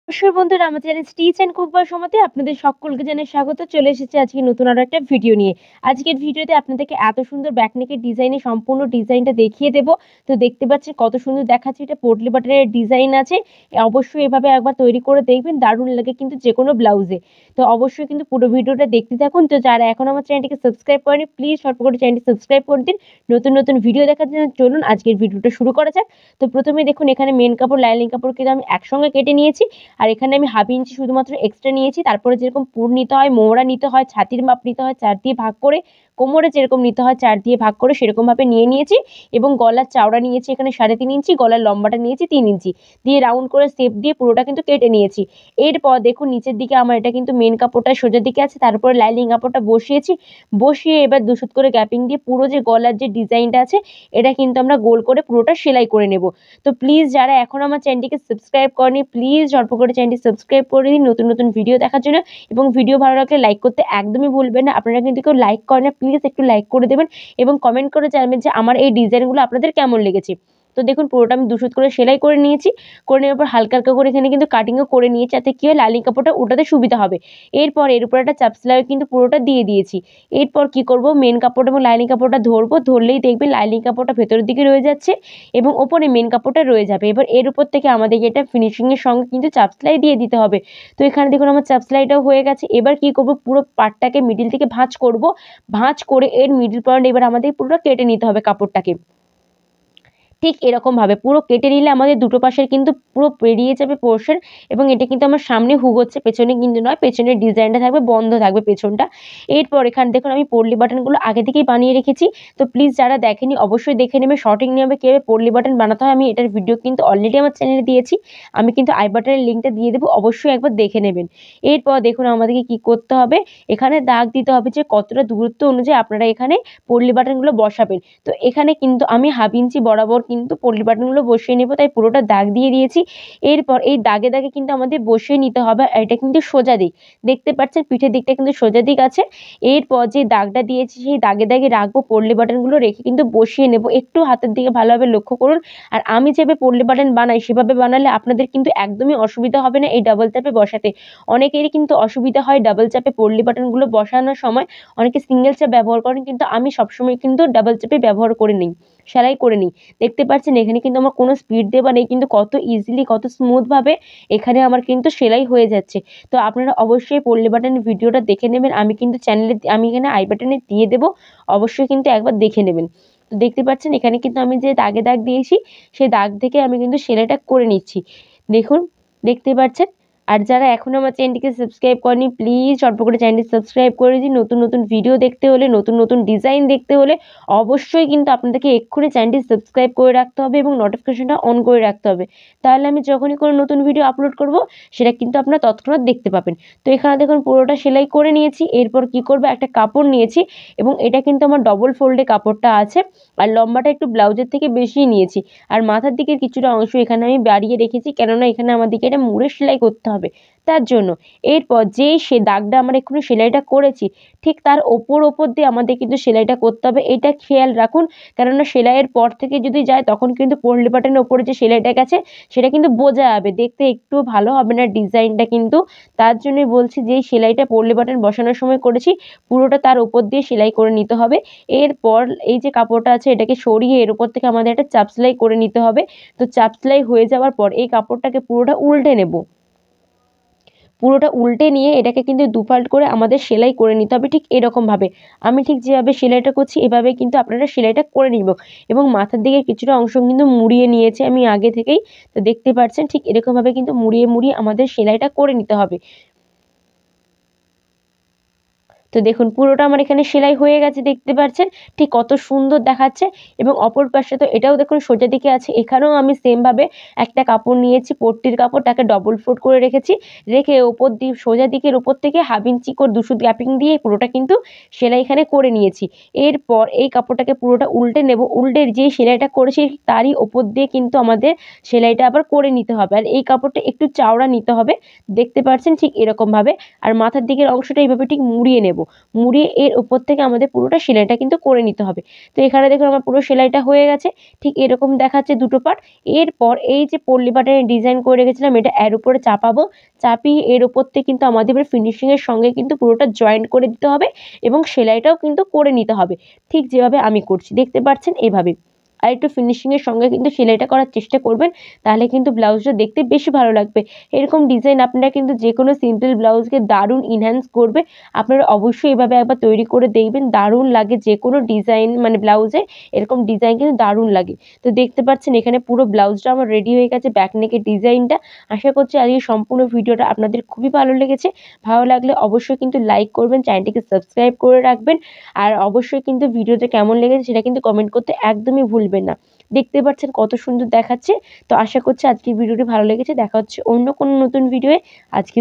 নমস্কার বন্ধুরা, আমার channel stitch and cook by সোমাতে আপনাদের সকলকে জানাই স্বাগত। চলে এসেছি আজকে নতুন আরো একটা ভিডিও নিয়ে। আজকের ভিডিওতে আপনাদেরকে এত সুন্দর ব্যাকনেকের ডিজাইনে সম্পূর্ণ ডিজাইনটা দেখিয়ে দেবো। তো দেখতে পাচ্ছেন কত সুন্দর দেখাচ্ছে, এটা পোটলি বাটনের ডিজাইন আছে। অবশ্যই এভাবে একবার তৈরি করে দেখবেন, দারুণ লাগে কিন্তু যে কোনো ব্লাউজে। তো অবশ্যই কিন্তু পুরো ভিডিওটা দেখতে থাকুন। তো যারা এখন আমার চ্যানেলটিকে সাবস্ক্রাইব করেনি, প্লিজ ঝটপট করে চ্যানেলটি সাবস্ক্রাইব করে দিন। নতুন নতুন ভিডিও দেখার জন্য চলুন আজকের ভিডিওটা শুরু করা যাক। তো প্রথমে দেখুন, এখানে মেন কাপড় লাইনিং কাপড় কিন্তু আমি একসঙ্গে কেটে নিয়েছি। আর এখানে আমি হাফ ইঞ্চি শুধুমাত্র এক্সট্রা নিয়েছি। তারপরে যেরকম পুর নিতে হয়, মোহরা নিতে হয়, ছাতির মাপ নিতে হয় 4 দিয়ে ভাগ করে, কোমরে যেরকম নিতে হয় 4 দিয়ে ভাগ করে সেরকমভাবে নিয়ে নিয়েছি। এবং গলার চওড়া নিয়েছি এখানে 3.5 ইঞ্চি, গলার লম্বাটা নিয়েছি 3 ইঞ্চি দিয়ে রাউন্ড করে শেপ দিয়ে পুরোটা কিন্তু কেটে নিয়েছি। এরপর দেখুন নিচের দিকে আমার এটা কিন্তু মেন কাপড়টা সোজা দিকে আছে, তারপরে লাইনিং কাপড়টা বসিয়েছি। বসিয়ে এবার দুশুত করে গ্যাপিং দিয়ে পুরো যে গলার যে ডিজাইনটা আছে এটা কিন্তু আমরা গোল করে পুরোটা সেলাই করে নেব। তো প্লিজ যারা এখন আমার চ্যানেলটিকে সাবস্ক্রাইব করেনি, প্লিজ ঝটপট করে চ্যানেলটি সাবস্ক্রাইব করে দিন নতুন নতুন ভিডিও দেখার জন্য। এবং ভিডিও ভালো লাগলে লাইক করতে একদমই ভুলবেন না। আপনারা কিন্তু কেউ লাইক করেন না, প্লিজ একটু লাইক করে দেবেন এবং কমেন্ট করে জানাবেন যে আমার এই ডিজাইনগুলো আপনাদের কেমন লেগেছে। তো দেখুন পুরোটা আমি দুশুত করে সেলাই করে নিয়েছি। করে নেওয়ার পর হালকা হালকা করে এখানে কিন্তু কাটিংও করে নিয়েছি, যাতে কি হয় লাইনিং কাপড়টা ওঠাতে সুবিধা হবে। এরপর এর উপর একটা চাপ সেলাই কিন্তু পুরোটা দিয়ে দিয়েছি। এরপর কি করব, মেন কাপড় এবং লাইনিং কাপড়টা ধরবো, ধরলেই দেখবেন লাইনিং কাপড়টা ভেতরের দিকে রয়ে যাচ্ছে এবং ওপরে মেন কাপড়টা রয়ে যাবে। এবার এর উপর থেকে আমাদের এটা ফিনিশিংয়ের সঙ্গে কিন্তু চাপ সেলাই দিয়ে দিতে হবে। তো এখানে দেখুন আমার চাপ সেলাইটাও হয়ে গেছে। এবার কি করব, পুরো পার্টটাকে মিডিল থেকে ভাঁজ করব। ভাঁজ করে এর মিডল পয়েন্ট এবার আমাদের পুরো কেটে নিতে হবে কাপড়টাকে। ঠিক এরকমভাবে পুরো কেটে নিলে আমাদের দুটো পাশের কিন্তু পুরো বেরিয়ে যাবে পোর্শন। এবং এটা কিন্তু আমার সামনে হুক হচ্ছে, পেছনে কিন্তু নয়। পেছনের ডিজাইনটা থাকবে, বন্ধ থাকবে পেছনটা। এরপর এখানে দেখুন আমি পল্লি বাটনগুলো আগে থেকেই বানিয়ে রেখেছি। তো প্লিজ যারা দেখেনি অবশ্যই দেখে নেবে সঠিক নিয়মে কীভাবে পল্লি বাটন বানাতে হয়। আমি এটার ভিডিও কিন্তু অলরেডি আমার চ্যানেলে দিয়েছি। আমি কিন্তু আই বাটনের লিঙ্কটা দিয়ে দেবো, অবশ্যই একবার দেখে নেবেন। এরপর দেখুন আমাদেরকে কি করতে হবে, এখানে দাগ দিতে হবে যে কতটা দূরত্ব অনুযায়ী আপনারা এখানে পল্লি বাটনগুলো বসাবেন। তো এখানে কিন্তু আমি হাফ ইঞ্চি বরাবর কিন্তু পল্লি বাটনগুলো বসিয়ে নেব, তাই পুরোটা দাগ দিয়ে দিয়েছি। এরপর এই দাগে দাগে কিন্তু আমাদের বসিয়ে নিতে হবে। এটা কিন্তু সোজা দিক, দেখতে পাচ্ছেন পিঠের দিকটা কিন্তু সোজা দিক আছে। এরপর যে দাগটা দিয়েছি সেই দাগে দাগে রাখবো, পল্লি বাটনগুলো রেখে কিন্তু বসিয়ে নেব। একটু হাতের দিকে ভালোভাবে লক্ষ্য করুন। আর আমি যেভাবে পল্লি বাটন বানাই সেভাবে বানালে আপনাদের কিন্তু একদমই অসুবিধা হবে না এই ডাবল চাপে বসাতে। অনেকেরই কিন্তু অসুবিধা হয় ডাবল চাপে পল্লি বাটনগুলো বসানোর সময়। অনেকে সিঙ্গেল চাপ ব্যবহার করেন, কিন্তু আমি সবসময় কিন্তু ডাবল চাপে ব্যবহার করে নিই, সেলাই করে নিই। দেখতে পাচ্ছেন এখানে কিন্তু আমার কোনো স্পিড দেওয়া নেই, কিন্তু কত ইজিলি কত স্মুথভাবে এখানে আমার কিন্তু সেলাই হয়ে যাচ্ছে। তো আপনারা অবশ্যই পল্লি বাটনের ভিডিওটা দেখে নেবেন। আমি কিন্তু চ্যানেলে আমি এখানে আই বাটনে দিয়ে দেবো, অবশ্যই কিন্তু একবার দেখে নেবেন। তো দেখতে পাচ্ছেন এখানে কিন্তু আমি যে দাগে দাগ দিয়েছি সেই দাগ থেকে আমি কিন্তু সেলাইটা করে নিচ্ছি। দেখুন, দেখতে পাচ্ছেন। আর যারা এখনও আমার চ্যানেলটিকে সাবস্ক্রাইব করেনি, প্লিজ ঝটপট করে চ্যানেলটি সাবস্ক্রাইব করে দিন। নতুন নতুন ভিডিও দেখতে হলে, নতুন নতুন ডিজাইন দেখতে হলে অবশ্যই কিন্তু আপনাদেরকে এক্ষুনি চ্যানেলটি সাবস্ক্রাইব করে রাখতে হবে এবং নোটিফিকেশনটা অন করে রাখতে হবে। তাহলে আমি যখনই কোনো নতুন ভিডিও আপলোড করব সেটা কিন্তু আপনারা তৎক্ষণাৎ দেখতে পাবেন। তো এখানে দেখুন পুরোটা সেলাই করে নিয়েছি। এরপর কি করব, একটা কাপড় নিয়েছি এবং এটা কিন্তু আমার ডবল ফোল্ডে কাপড়টা আছে। আর লম্বাটা একটু ব্লাউজের থেকে বেশিই নিয়েছি। আর মাথার দিকের কিছুটা অংশ এখানে আমি বাড়িয়ে রেখেছি, কেননা এখানে আমাদেরকে এটা মুড়ে সেলাই করতে হবে তার জন্য। এরপর যেই সে দাগটা আমরা এক্ষুনি সেলাইটা করেছি ঠিক তার ওপর দিয়ে আমাদের কিন্তু সেলাইটা করতে হবে। এটা খেয়াল রাখুন, কেননা সেলাইয়ের পর থেকে যদি যায় তখন কিন্তু পল্লি বাটনের ওপরে যে সেলাইটা গেছে সেটা কিন্তু বোঝা যাবে, দেখতে একটু ভালো হবে না ডিজাইনটা কিন্তু। তার জন্যই বলছি যে সেলাইটা পল্লি বাটন বসানোর সময় করেছি পুরোটা তার উপর দিয়ে সেলাই করে নিতে হবে। এরপর এই যে কাপড়টা আছে এটাকে সরিয়ে এর উপর থেকে আমাদের একটা চাপ সেলাই করে নিতে হবে। তো চাপ সেলাই হয়ে যাওয়ার পর এই কাপড়টাকে পুরোটা উল্টে নেব। পুরোটা উল্টে নিয়ে এটাকে কিন্তু দুপাল্ট করে আমাদের সেলাই করে নিতে হবে ঠিক এরকমভাবে। আমি ঠিক যেভাবে সেলাইটা করছি এভাবে কিন্তু আপনারা সেলাইটা করে নিব। এবং মাথার দিকে কিছুটা অংশ কিন্তু মুড়িয়ে নিয়েছি আমি আগে থেকেই। তো দেখতে পাচ্ছেন ঠিক এরকমভাবে কিন্তু মুড়িয়ে মুড়িয়ে আমাদের সেলাইটা করে নিতে হবে। তো দেখুন পুরোটা আমার এখানে সেলাই হয়ে গেছে, দেখতে পাচ্ছেন ঠিক কত সুন্দর দেখাচ্ছে। এবং অপর পাশে তো এটাও দেখুন সোজা দিকে আছে, এখানেও আমি সেমভাবে একটা কাপড় নিয়েছি, পট্টির কাপড়, তাকে ডবল ফোল্ড করে রেখেছি। রেখে ওপর দিয়ে সোজা দিকের ওপর থেকে হাফ ইঞ্চি করে দুশুদ গ্যাপিং দিয়ে পুরোটা কিন্তু সেলাই এখানে করে নিয়েছি। এরপর এই কাপড়টাকে পুরোটা উল্টে নেব, উল্টে যেই সেলাইটা করেছি তারই ওপর দিয়ে কিন্তু আমাদের সেলাইটা আবার করে নিতে হবে। আর এই কাপড়টা একটু চওড়া নিতে হবে, দেখতে পাচ্ছেন ঠিক এরকমভাবে। আর মাথার দিকের অংশটা এইভাবে ঠিক মুড়িয়ে নেব। মুড়িয়ে এর উপর থেকে আমাদের পুরোটা সেলাইটা কিন্তু করে নিতে হবে। তো এখানে দেখুন আমার পুরো সেলাইটা হয়ে গেছে। ঠিক এরকম দেখাচ্ছে দুটো পার্ট। এরপর এই যে পল্লী বাটনের ডিজাইন করে রেখেছিলাম এটা এর উপরে চাপাবো। চাপিয়ে এর উপর থেকে কিন্তু আমাদের এবার ফিনিশিং এর সঙ্গে কিন্তু পুরোটা জয়েন্ট করে দিতে হবে এবং সেলাইটাও কিন্তু করে নিতে হবে। ঠিক যেভাবে আমি করছি দেখতে পাচ্ছেন এভাবে। আর একটু ফিনিশিং এর সঙ্গে কিন্তু সেলাইটা করার চেষ্টা করবেন, তাহলে কিন্তু ব্লাউজটা দেখতে বেশি ভালো লাগবে। এরকম ডিজাইন আপনারা কিন্তু যেকোনো সিম্পল ব্লাউজকে দারুণ এনহ্যান্স করবে। আপনারা অবশ্যই এভাবে একবার তৈরি করে দেখবেন, দারুণ লাগে যেকোনো ডিজাইন মানে ব্লাউজে এরকম ডিজাইন কিন্তু দারুণ লাগে। তো দেখতে পাচ্ছেন এখানে পুরো ব্লাউজটা আমার রেডি হয়ে গেছে ব্যাক নেকের ডিজাইনটা। আশা করছি আজকের সম্পূর্ণ ভিডিওটা আপনাদের খুবই ভালো লেগেছে। ভালো লাগলে অবশ্যই কিন্তু লাইক করবেন, চ্যানেলটিকে সাবস্ক্রাইব করে রাখবেন। আর অবশ্যই কিন্তু ভিডিওটা কেমন লেগেছে সেটা কিন্তু কমেন্ট করতে একদমই ভুলবেন না। দেখতে পাচ্ছেন কত সুন্দর দেখাচ্ছে। তো আশা করছি আজকের ভিডিওটি ভালো লেগেছে। দেখা হচ্ছে অন্য কোনো নতুন ভিডিওয়ে। আজকে